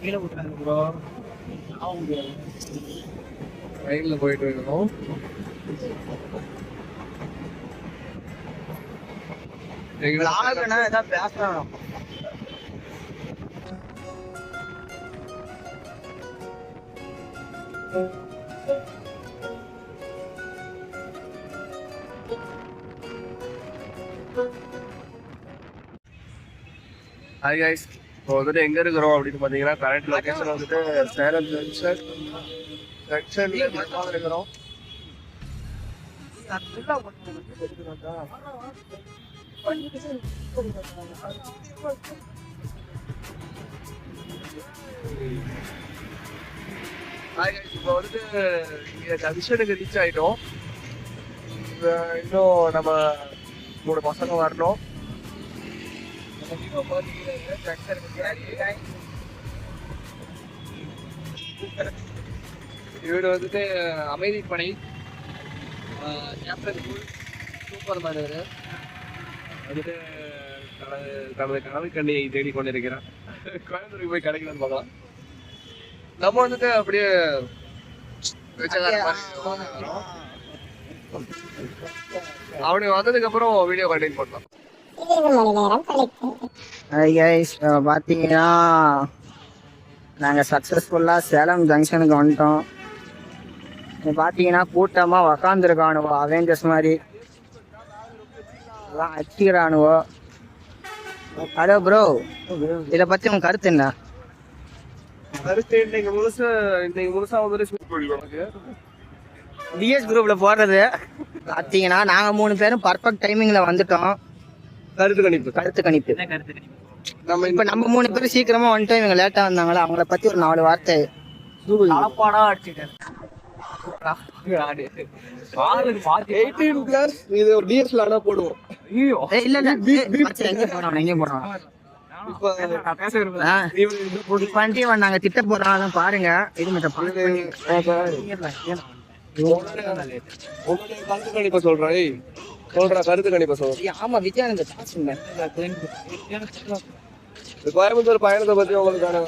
கீழே விட்டுறாங்க ப்ரோ. ட்ரெயின்ல போயிட்டு இருக்கோம். ஏதாவது பேசணும். ஹாய் கைஸ், இப்போ வந்துட்டு எங்க இருக்கிறோம் அப்படின்னு பாத்தீங்கன்னா கரண்ட் லொகேஷன் வந்துட்டு சேலம் ஜங்ஷன்ல இருக்கிறோம். ஹாய் கைஸ், இப்போ வந்துட்டு இங்க ஜங்ஷனுக்கு ரீச் ஆயிட்டோம். இன்னும் நம்ம 3 பசங்க வரணும். இவரு வந்துட்டு அமைதிப்படை கேப்டன் சூப்பர் மேன். வந்துட்டு தனது கனவு கண்ணியை தேடி கொண்டிருக்கிறான். கோயம்புத்தூருக்கு போய் கிடைக்கலன்னு பார்க்கலாம். நம்ம வந்துட்டு அப்படியே அவனுக்கு வந்ததுக்கு அப்புறம் வீடியோ கண்டினியூ பண்ணலாம். பார்த்தீங்கன்னா நாங்கள் சக்ஸஸ்ஃபுல்லாக சேலம் ஜங்ஷனுக்கு வந்துட்டோம். பார்த்தீங்கன்னா கூட்டமாக உக்காந்துருக்கானுவோ அவெஞ்சர்ஸ் மாதிரி எல்லாம் அடிக்கிறானுவோ. ஹலோ ப்ரோ, இதை பற்றி உங்கள் கருத்து என்ன? கருத்து இன்னைக்கு முழுசா வந்துட்டு டிஎஸ் குரூப்பில் போடுறது பார்த்தீங்கன்னா நாங்கள் 3 பேரும் பர்ஃபெக்ட் டைமிங்கில் வந்துட்டோம். கருத்து கணிப்பு நம்ம 3 பேரும் சீக்கிரமா வந்துட்டோம். இவங்க லேட்டா வந்தாங்களா, அவங்கள பத்தி ஒரு 4 வார்த்தை. இது ஒரு டிஎஸ்ல ஆனா போடுவோம். நாங்க திட்ட போறோம் பாருங்க. இது மட்டும் கருத்து கணிப்ப கருத்து கணிப்ப சொல்றேன். ஆமா, விஜயானந்த கோயம்புத்தூர் பயணத்தை பத்தி உங்களுக்கான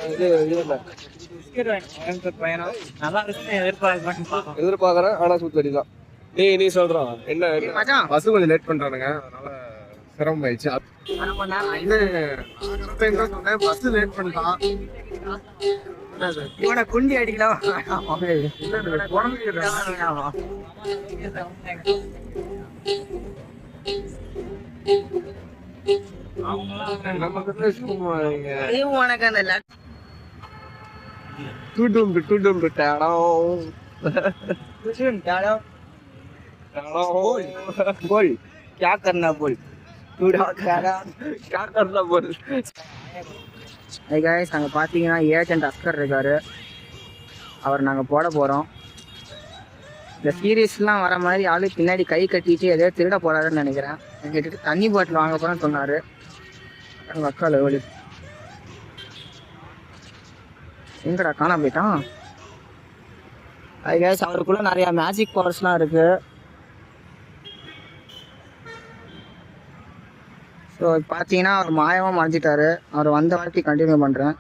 எதிர்பார்க்கறேன். ஆனா சூத்தடிதான். நீ சொல்றான் என்ன பஸ் கொஞ்சம் லேட் பண்றானுங்க, அதனால சிரமம் ஆயிடுச்சு. பஸ் லேட் பண்ணிட்டான். இவனை குண்டி அடிக்கலாம். உனக்கு அந்த क्या करना बोल क्या करना बोल. அங்கே பார்த்தீங்கன்னா ஏஜென்ட் அஸ்கர் இருக்காரு. அவர் நாங்கள் போட போகிறோம். இந்த சீரீஸ்லாம் வர மாதிரி ஆளு பின்னாடி கை கட்டிட்டு எதையோ திருட போறாருன்னு நினைக்கிறேன். எங்கிட்ட தண்ணி பாட்டில் வாங்க போகிறேன்னு சொன்னார். வக்கால் ஒளி எங்கடா காணா போயிட்டான். கைஸ், அவருக்குள்ள நிறையா மேஜிக் பவர்ஸ்லாம் இருக்கு. ஸோ பார்த்தீங்கன்னா அவர் மாயமாக மறைஞ்சிட்டாரு. அவர் வந்த வாட்டி கண்டினியூ பண்ணுறேன்.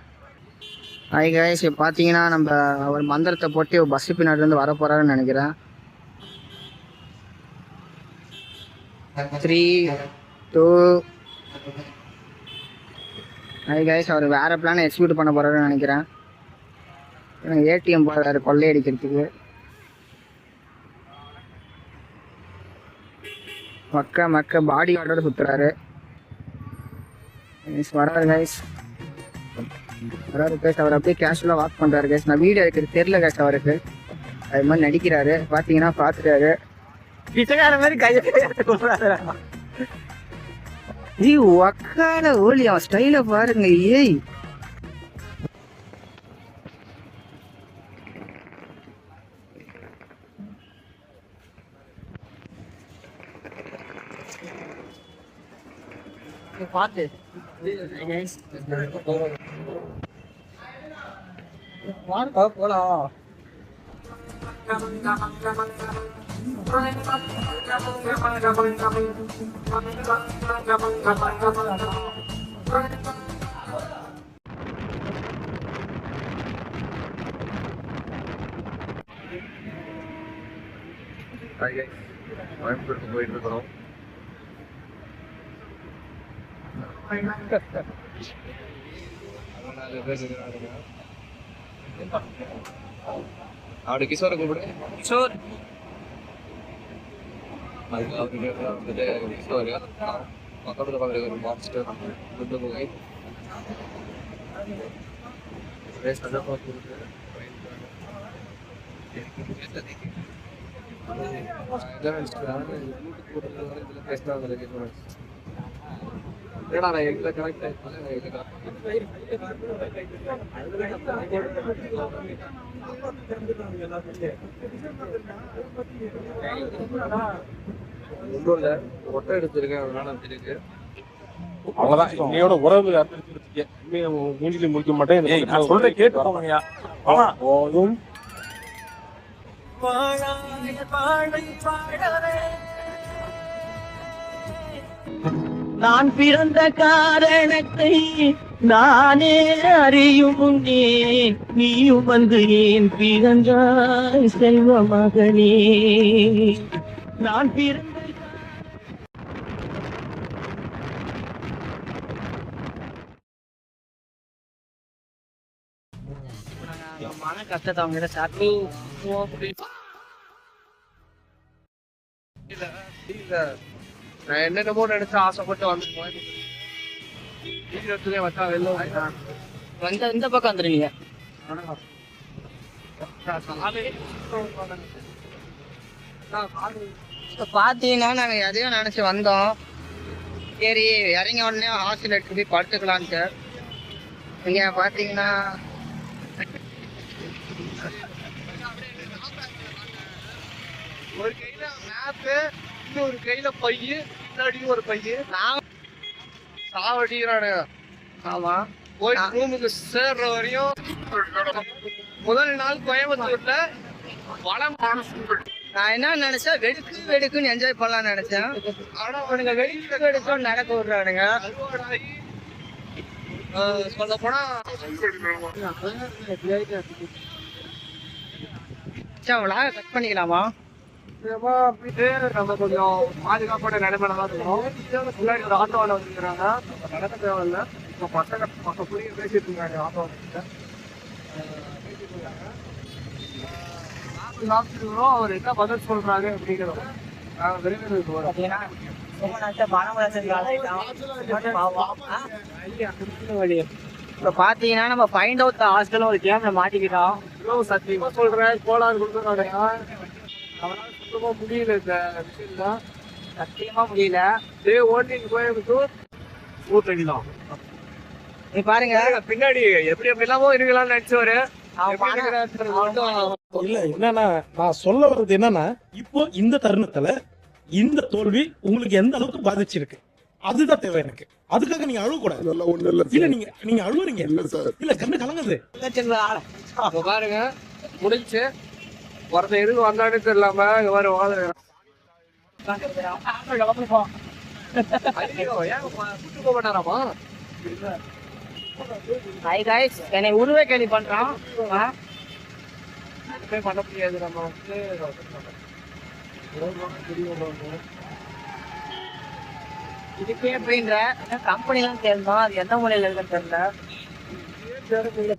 கைஸ், இப்போ பார்த்தீங்கன்னா நம்ம அவர் மந்திரத்தை போட்டு பஸ்ஸு பின்னாடிலேருந்து வர போகிறாருன்னு நினைக்கிறேன். 3, 2. கைஸ், அவர் வேறு பிளானை எக்ஸிக்யூட் பண்ண போகிறாருன்னு நினைக்கிறேன். ஏடிஎம் போகிறாரு கொள்ளையடிக்கிறதுக்கு. மக்க பாடி கார்டோட சுற்றுறாரு. வராரு கைஸ். அவர் அப்படியே கேஷுவலாக வாக் பண்ணுறாரு கைஸ். நான் வீடியோ எடுக்கிறது தெரியல கைஸ் அவருக்கு. அது மாதிரி நடிக்கிறாரு. பார்த்தீங்கன்னா பார்த்துட்டாரு. பிச்சைக்கார மாதிரி கையை கொடுக்குறாரு. ஒக்கால ஓலி அவன் ஸ்டைல பாருங்க. ஏய், பார்த்து போலாம். கோயம்புத்தூருக்கு போயிட்டு இருக்கிறோம். அவரு கிஷோரை கூப்பிடு. கிஷோர் அவருக்கு வந்துட்டு கிஷோர் பக்கத்துல பக்கத்துல ஒரு மாஸ்டர் குண்டு போய் ஒட்டை எடுத்திருக்கேன். அதனால இருக்கு அவ்வளவுதான். இன்னையோட உறவு மூஞ்சிலி முடிக்க மாட்டேன். நான் சொல்றேன் கேட்டு போங்கய்யா. போதும் நான் பிறந்த காரணத்தை நானே அறியும் முன்னே நீயும் வந்து ஏன் பிறந்தாய் செல்வ மகனே. நான் பிறந்த மன கஷ்டத்தை அவங்க சாப்பிட்டு நான் என்னென்னமோ நினைச்சு ஆசைப்பட்டு வந்து வச்சா வெளில வந்து இந்த பக்கம் வந்துருவீங்க. பாத்தீங்கன்னா நாங்க எதையும் நினைச்சு வந்தோம். சரி இறங்க உடனே ஹாஸ்டல் எடுத்து போய் படுத்துக்கலான்ட்டு. இங்க பாத்தீங்கன்னா ஒரு கையில மேப்பு, இன்னொரு கையில பையு, பின்னாடி ஒரு பையு. நான் சாவடிக்கிறானு. ஆமா போய் ரூமுக்கு சேர்ற வரையும் முதல் நாள் கோயம்புத்தூர்ல வளம். நான் என்ன நினைச்சேன், வெடுக்குன்னு என்ஜாய் பண்ணலாம்னு நினைச்சேன். ஆனா அவனுங்க வெடுக்குன்னு நடக்க விடுறானுங்க. சொல்ல போனா கட் பண்ணிக்கலாமா? போயிட்டு நம்ம கொஞ்சம் பாதுகாப்பான நடைமுறை தான் இருக்கணும். முன்னாடி ஒரு ஆட்டோவில் வந்துருக்குறாங்க. நடக்க தேவையில்லை. இப்போ பசங்க புரிய பேசிட்டு இருக்காங்க ஆட்டோவில். அவர் என்ன பதில் சொல்றாங்க அப்படிங்கிறோம். விரைவில் இப்ப பாத்தீங்கன்னா நம்ம ஃபைண்ட் அவுட் ஹாஸ்டல் ஒரு கேம்ல மாட்டிக்கிட்டோம். சத்தியமா சொல்றேன், கோளாறு கொடுக்குறாங்க. அவனால சுத்தமா முடியல இந்த விஷயம்ல. சத்தியமா முடியல. கோயம்புத்தூர் ஊத்தடிதான். நீ பாருங்க பின்னாடி எப்படி எப்படிலாமோ இருக்கலாம்னு நினைச்சவரு. இல்ல என்னன்னா நான் சொல்ல வர்றது என்னன்னா, இப்போ இந்த தருணத்துல இந்த தோல்வி உங்களுக்கு எந்த அளவுக்கு பாதிச்சிருக்கு அதுதான் தேவை எனக்கு. அதுக்காக நீங்க அழுவ கூடாது. இல்ல நீங்க அழுவுறீங்க. இல்ல கண்ணு கலங்குது. பாருங்க முடிச்சு ஒருத்தன் எதுக்கு வந்தானே தெரியலாம இங்க மாதிரி வாழ போக மாட்டாராமா. ஹாய் गाइस, என்னை உருவே கேள்வி பண்றான். பண்ண முடியாது. நம்ம வந்து இதுக்கே அப்படின்ற கம்பெனிலாம் தேர்ந்தோம். அது எந்த மூலையில இருக்குன்னு தெரியல.